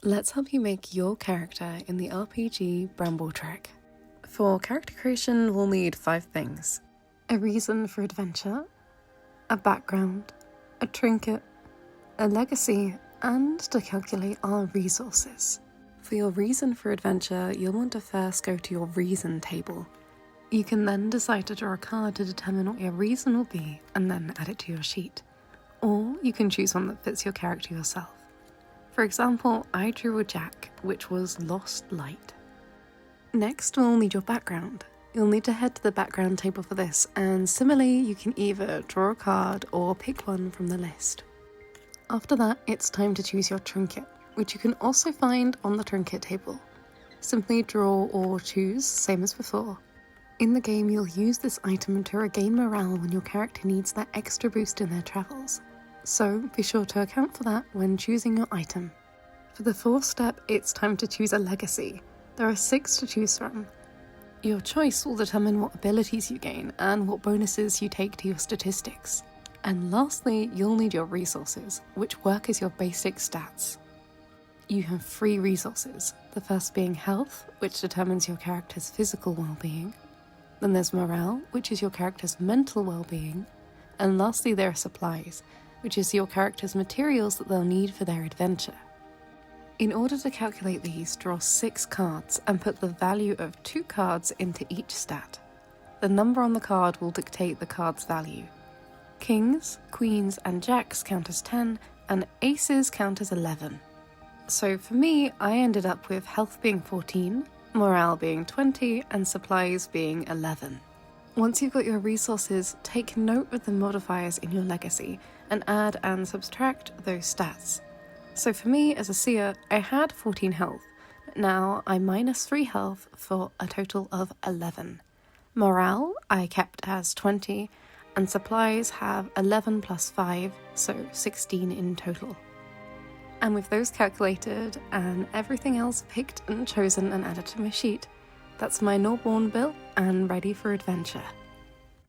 Let's help you make your character in the RPG Brambletrek. For character creation, we'll need 5 things: a reason for adventure, a background, a trinket, a legacy, and to calculate our resources. For your reason for adventure, you'll want to first go to your reason table. You can then decide to draw a card to determine what your reason will be and then add it to your sheet. Or you can choose one that fits your character yourself. For example, I drew a jack, which was Lost Light. Next, we'll need your background. You'll need to head to the background table for this, and similarly, you can either draw a card or pick one from the list. After that, it's time to choose your trinket, which you can also find on the trinket table. Simply draw or choose, same as before. In the game, you'll use this item to regain morale when your character needs that extra boost in their travels. So be sure to account for that when choosing your item. For the 4th step, it's time to choose a legacy. There are 6 to choose from. Your choice will determine what abilities you gain and what bonuses you take to your statistics. And lastly, you'll need your resources, which work as your basic stats. You have 3 resources, the first being health, which determines your character's physical well-being. Then there's morale, which is your character's mental well-being. And lastly, there are supplies, which is your character's materials that they'll need for their adventure. In order to calculate these, draw 6 cards and put the value of 2 cards into each stat. The number on the card will dictate the card's value. Kings, queens, and jacks count as 10, and aces count as 11. So for me, I ended up with health being 14, morale being 20, and supplies being 11. Once you've got your resources, take note of the modifiers in your legacy and add and subtract those stats. So for me, as a seer, I had 14 health, but now I'm minus 3 health for a total of 11. Morale I kept as 20, and supplies have 11 plus 5, so 16 in total. And with those calculated and everything else picked and chosen and added to my sheet, that's my Gnawborn built and ready for adventure.